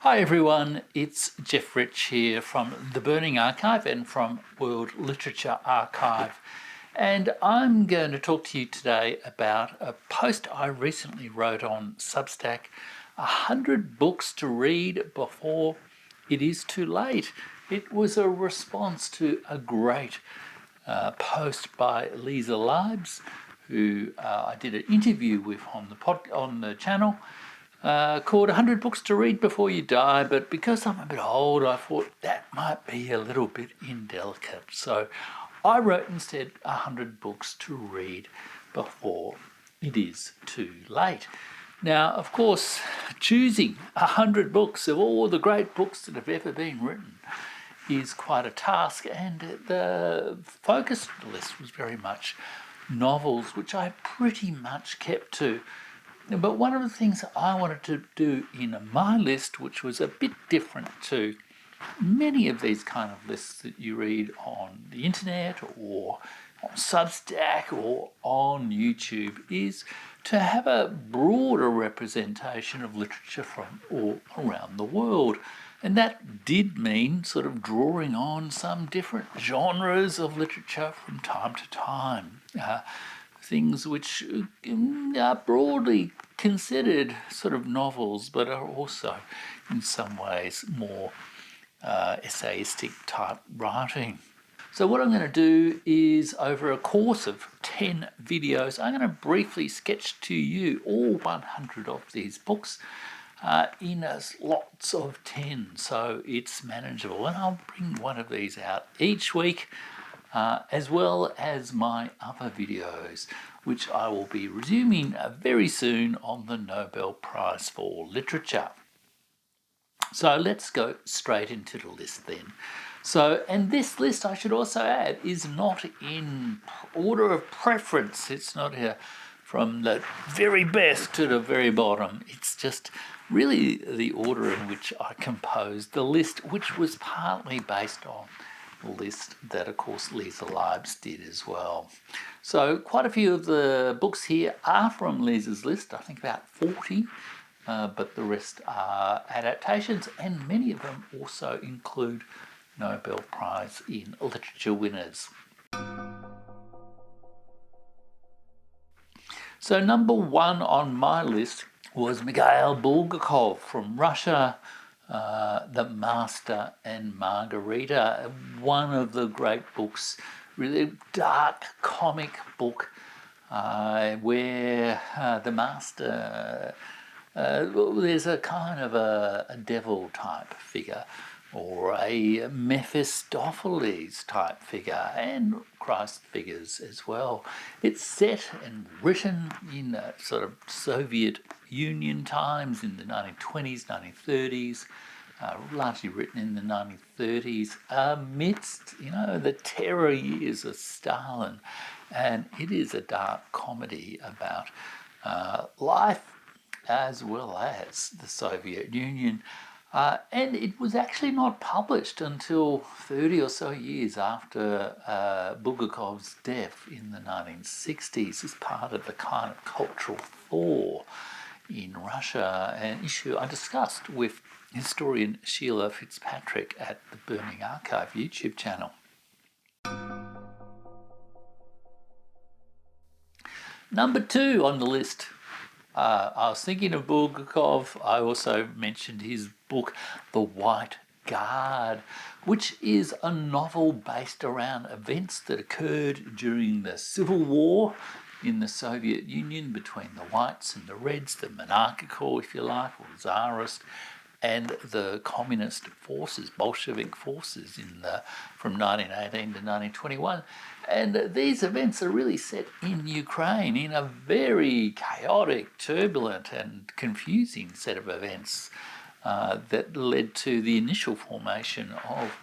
Hi everyone, it's Jeff Rich here from the Burning Archive and from World Literature Archive. And I'm going to talk to you today about a post I recently wrote on Substack, 100 books to read before it is too late. It was a response to a great post by Lisa Libes, who I did an interview with on the channel. Called 100 Books to Read Before You Die, but because I'm a bit old, I thought that might be a little bit indelicate. So I wrote instead 100 books to read before it is too late. Now, of course, choosing 100 books of all the great books that have ever been written is quite a task, and the focus of the list was very much novels, which I pretty much kept to. But one of the things I wanted to do in my list, which was a bit different to many of these kind of lists that you read on the internet or on Substack or on YouTube, is to have a broader representation of literature from all around the world. And that did mean sort of drawing on some different genres of literature from time to time. Things which are broadly considered sort of novels, but are also in some ways more essayistic type writing. So what I'm going to do is, over a course of 10 videos, I'm going to briefly sketch to you all 100 of these books in lots of 10, so it's manageable. And I'll bring one of these out each week, as well as my other videos, which I will be resuming very soon on the Nobel Prize for Literature. So let's go straight into the list then. And this list, I should also add, is not in order of preference. It's not from the very best to the very bottom. It's just really the order in which I composed the list, which was partly based on list that, of course, Lisa Libes did as well. So quite a few of the books here are from Lisa's list, I think about 40, but the rest are adaptations, and many of them also include Nobel Prize in Literature winners. So number one on my list was Mikhail Bulgakov from Russia, The Master and Margarita, one of the great books, really dark comic book, where the Master, there's a kind of a devil type figure, or a Mephistopheles type figure, and Christ figures as well. It's set and written in sort of Soviet Union times in the 1920s, 1930s, largely written in the 1930s, amidst, the terror years of Stalin. And it is a dark comedy about life as well as the Soviet Union. And it was actually not published until 30 or so years after Bulgakov's death in the 1960s, as part of the kind of cultural thaw in Russia, an issue I discussed with historian Sheila Fitzpatrick at the Burning Archive YouTube channel. Number two on the list, I was thinking of Bulgakov. I also mentioned his book, The White Guard, which is a novel based around events that occurred during the Civil War in the Soviet Union between the whites and the reds, the monarchical, if you like, or czarist, and the communist forces, Bolshevik forces from 1918 to 1921. And these events are really set in Ukraine in a very chaotic, turbulent and confusing set of events that led to the initial formation of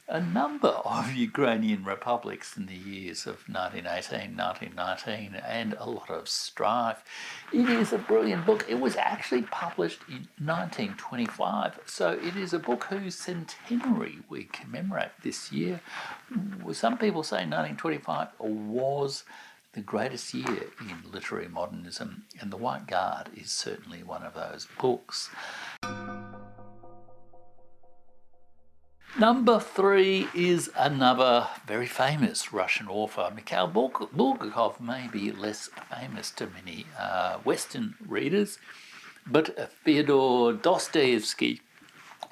a number of Ukrainian republics in the years of 1918, 1919, and a lot of strife. It is a brilliant book. It was actually published in 1925, so it is a book whose centenary we commemorate this year. Some people say 1925 was the greatest year in literary modernism, and The White Guard is certainly one of those books. Number 3 is another very famous Russian author. Mikhail Bulgakov may be less famous to many Western readers, but Fyodor Dostoevsky,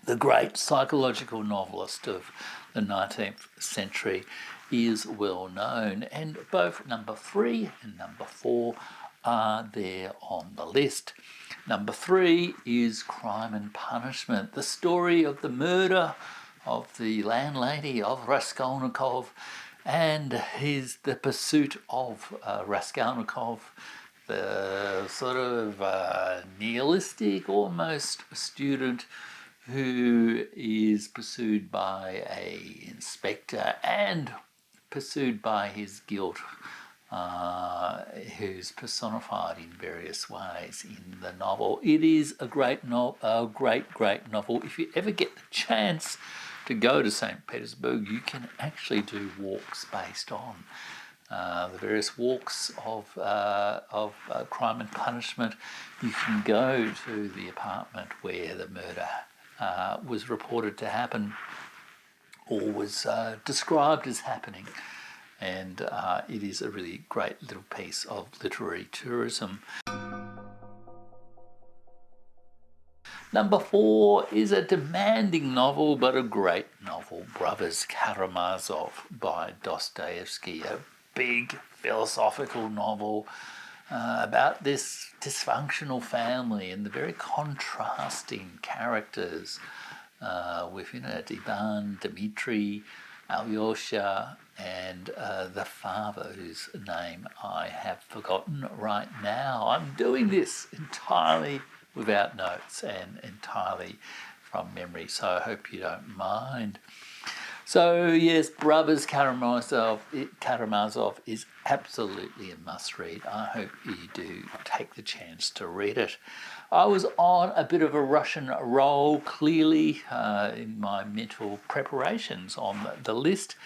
the great psychological novelist of the 19th century, is well known, and both number 3 and number 4 are there on the list. Number 3 is Crime and Punishment, the story of the murder of the landlady of Raskolnikov and the pursuit of Raskolnikov, the sort of nihilistic almost student who is pursued by an inspector and pursued by his guilt, who's personified in various ways in the novel. It is a great novel. If you ever get the chance to go to St. Petersburg, you can actually do walks based on the various walks of Crime and Punishment. You can go to the apartment where the murder was reported to happen or was described as happening. And it is a really great little piece of literary tourism. Number 4 is a demanding novel, but a great novel, Brothers Karamazov by Dostoevsky, a big philosophical novel about this dysfunctional family and the very contrasting characters within it, Ivan, Dmitri, Alyosha, and the father, whose name I have forgotten right now. I'm doing this entirely without notes and entirely from memory, so I hope you don't mind. So yes, Brothers Karamazov is absolutely a must-read. I hope you do take the chance to read it. I was on a bit of a Russian roll, clearly, in my mental preparations on the list.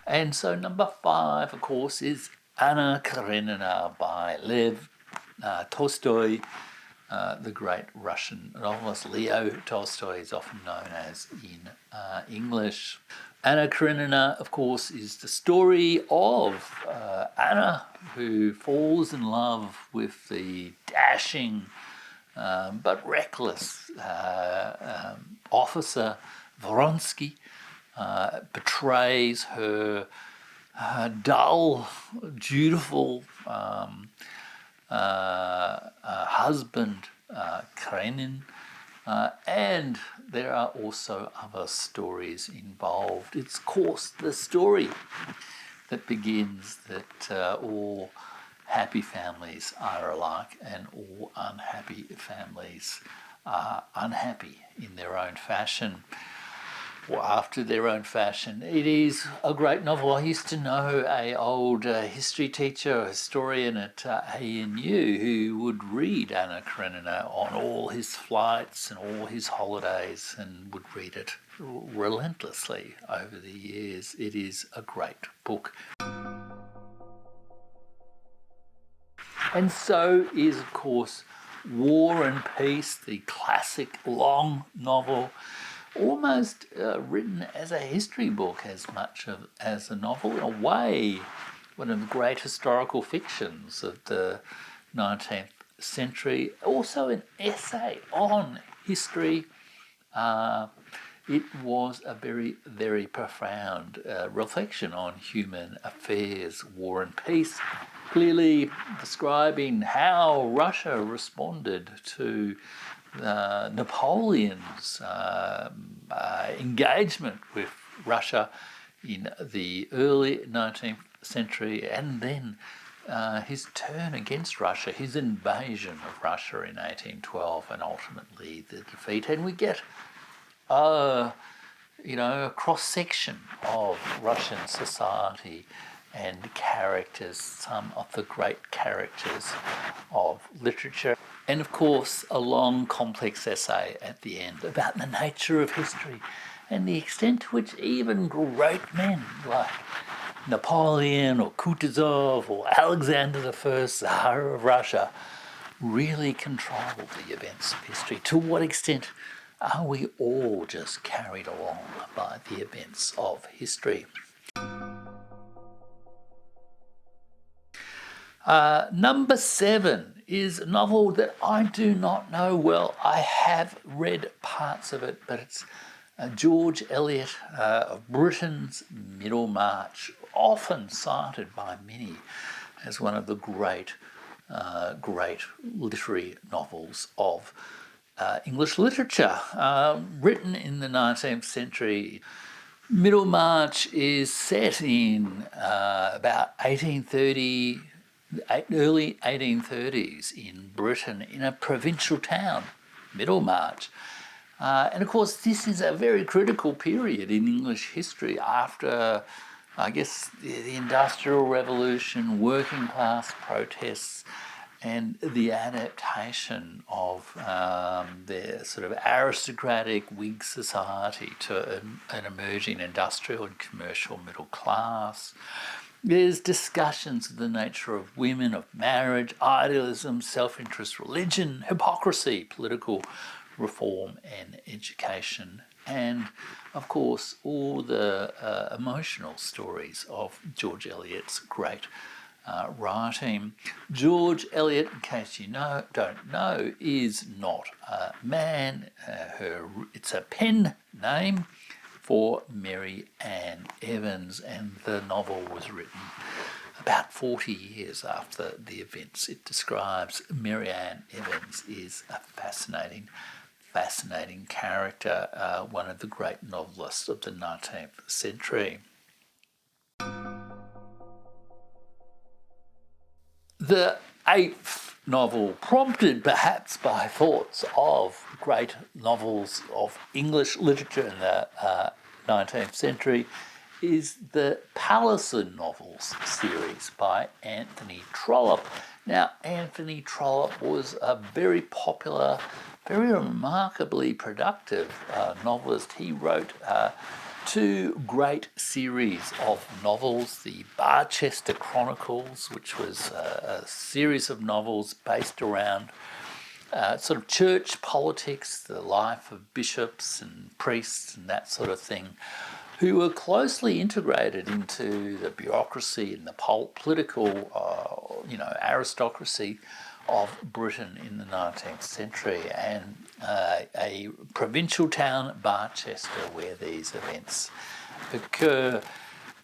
And so number 5, of course, is Anna Karenina by Lev Tolstoy, the great Russian novelist. Leo Tolstoy is often known as in English. Anna Karenina, of course, is the story of Anna, who falls in love with the dashing but reckless officer Vronsky, betrays her dull, dutiful husband, Karenin, and there are also other stories involved. It's, of course, the story that begins that all happy families are alike and all unhappy families are unhappy in their own fashion, or after their own fashion. It is a great novel. I used to know an old history teacher, a historian at ANU, who would read Anna Karenina on all his flights and all his holidays and would read it relentlessly over the years. It is a great book. And so is, of course, War and Peace, the classic long novel, almost written as a history book as much as a novel. In a way, one of the great historical fictions of the 19th century. Also an essay on history. It was a very, very profound reflection on human affairs, War and Peace, clearly describing how Russia responded to Napoleon's engagement with Russia in the early 19th century, and then his turn against Russia, his invasion of Russia in 1812, and ultimately the defeat. And we get a cross-section of Russian society and characters, some of the great characters of literature. And of course, a long, complex essay at the end about the nature of history and the extent to which even great men like Napoleon or Kutuzov or Alexander I, Tsar of Russia, really controlled the events of history. To what extent are we all just carried along by the events of history? Number 7 is a novel that I do not know well. I have read parts of it, but it's George Eliot of Britain's Middlemarch, often cited by many as one of the great literary novels of English literature, written in the 19th century. Middlemarch is set in about 1830, early 1830s in Britain, in a provincial town, Middlemarch. And of course, this is a very critical period in English history after, I guess, the Industrial Revolution, working class protests, and the adaptation of their sort of aristocratic Whig society to an emerging industrial and commercial middle class. There's discussions of the nature of women, of marriage, idealism, self-interest, religion, hypocrisy, political reform and education, and of course all the emotional stories of George Eliot's great writing. George Eliot, in case you don't know, is not a man. It's a pen name for Mary Ann Evans, and the novel was written about 40 years after the events it describes. Mary Ann Evans is a fascinating character, one of the great novelists of the 19th century. The 8th novel, prompted perhaps by thoughts of great novels of English literature in the 19th century, is the Palisin Novels series by Anthony Trollope. Now, Anthony Trollope was a very popular, very remarkably productive novelist. He wrote 2 great series of novels, the Barchester Chronicles, which was a series of novels based around sort of church politics, the life of bishops and priests and that sort of thing, who were closely integrated into the bureaucracy and the political, aristocracy of Britain in the 19th century, and a provincial town, Barchester, where these events occur.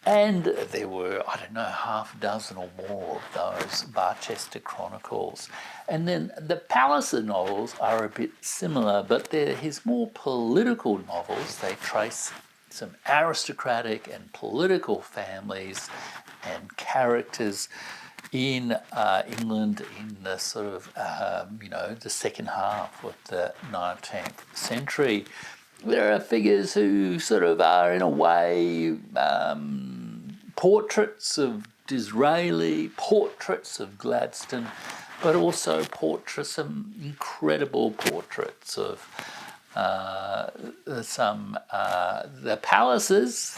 And there were, half a dozen or more of those Barchester Chronicles. And then the Palisin novels are a bit similar, but they're his more political novels. They trace some aristocratic and political families and characters in England in the sort of, the second half of the 19th century. There are figures who sort of are, in a way, portraits of Disraeli, portraits of Gladstone, but also incredible portraits of the Palises,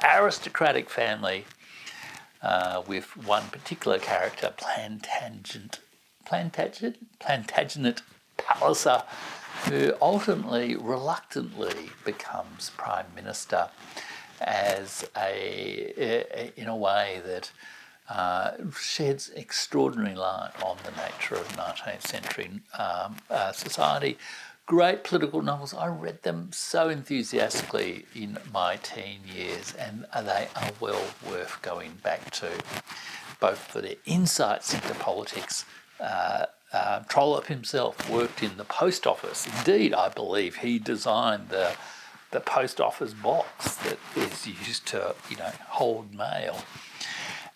aristocratic family, with one particular character, Plantagenet Palliser, who ultimately, reluctantly, becomes Prime Minister in a way that sheds extraordinary light on the nature of 19th century society. Great political novels. I read them so enthusiastically in my teen years, and they are well worth going back to, both for their insights into politics. Trollope himself worked in the post office. Indeed, I believe he designed the post office box that is used to, hold mail.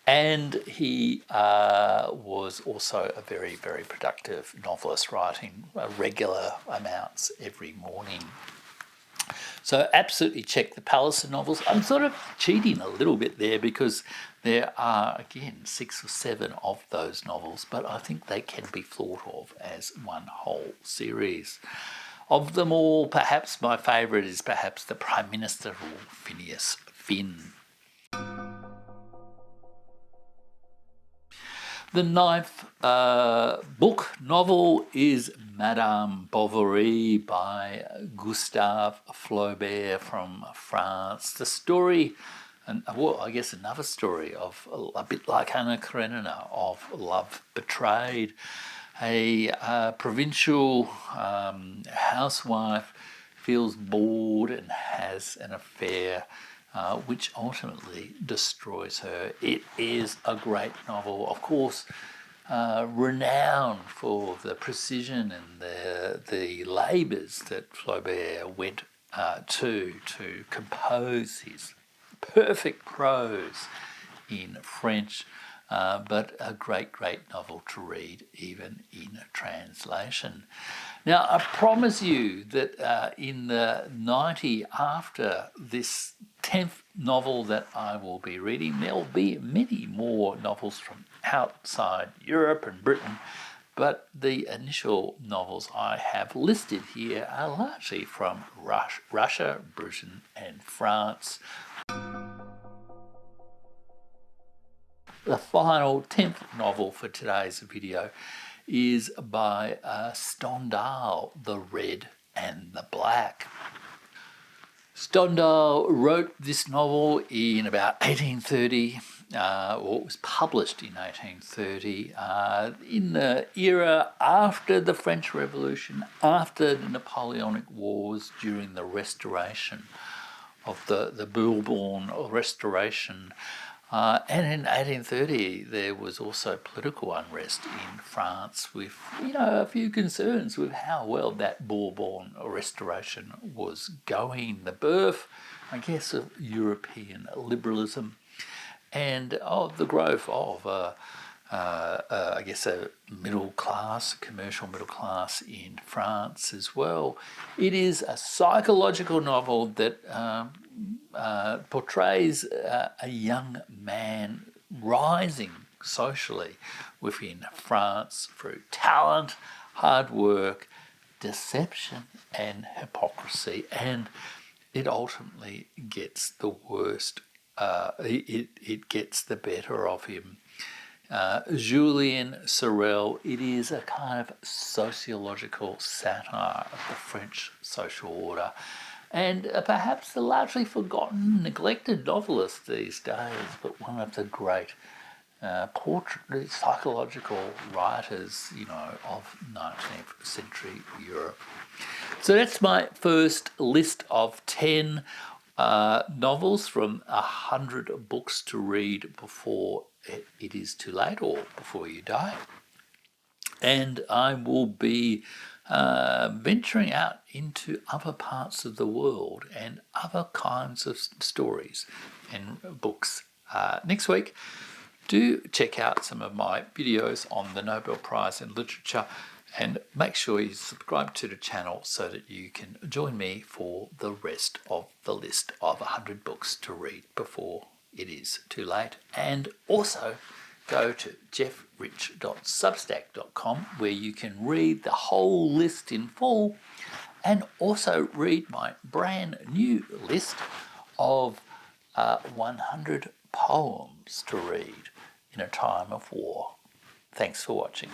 And he was also a very, very productive novelist, writing regular amounts every morning. So absolutely check the Palisin novels. I'm sort of cheating a little bit there because there are, again, 6 or 7 of those novels, but I think they can be thought of as one whole series. Of them all, perhaps my favourite is perhaps The Prime Minister of Phineas Finn. The ninth novel is Madame Bovary by Gustave Flaubert from France. The story, and well, I guess another story of a bit like Anna Karenina, of love betrayed. A provincial housewife feels bored and has an affair, which ultimately destroys her. It is a great novel, of course, renowned for the precision and the labours that Flaubert went to compose his perfect prose in French. But a great novel to read, even in translation. Now, I promise you that in the 90 after this 10th novel that I will be reading, there'll be many more novels from outside Europe and Britain, but the initial novels I have listed here are largely from Russia, Britain, and France. The final 10th novel for today's video is by Stendhal, The Red and the Black. Stendhal wrote this novel in about 1830, or it was published in 1830, in the era after the French Revolution, after the Napoleonic Wars, during the Restoration of the Bourbon Restoration. And in 1830, there was also political unrest in France with, a few concerns with how well that Bourbon Restoration was going. The birth, I guess, of European liberalism and of the growth of, I guess, a middle class, commercial middle class in France as well. It is a psychological novel that portrays a young man rising socially within France through talent, hard work, deception and hypocrisy, and it ultimately gets the worst. It gets the better of him. Julien Sorel, it is a kind of sociological satire of the French social order, and perhaps the largely forgotten, neglected novelist these days, but one of the great psychological writers, of 19th century Europe. So that's my first list of 10 novels from 100 books to read before it is too late or before you die. And I will be venturing out into other parts of the world and other kinds of stories and books next week. Do check out some of my videos on the Nobel Prize in Literature, and make sure you subscribe to the channel so that you can join me for the rest of the list of 100 books to read before it is too late. And also go to jeffrich.substack.com, where you can read the whole list in full, and also read my brand new list of 100 poems to read in a time of war. Thanks for watching.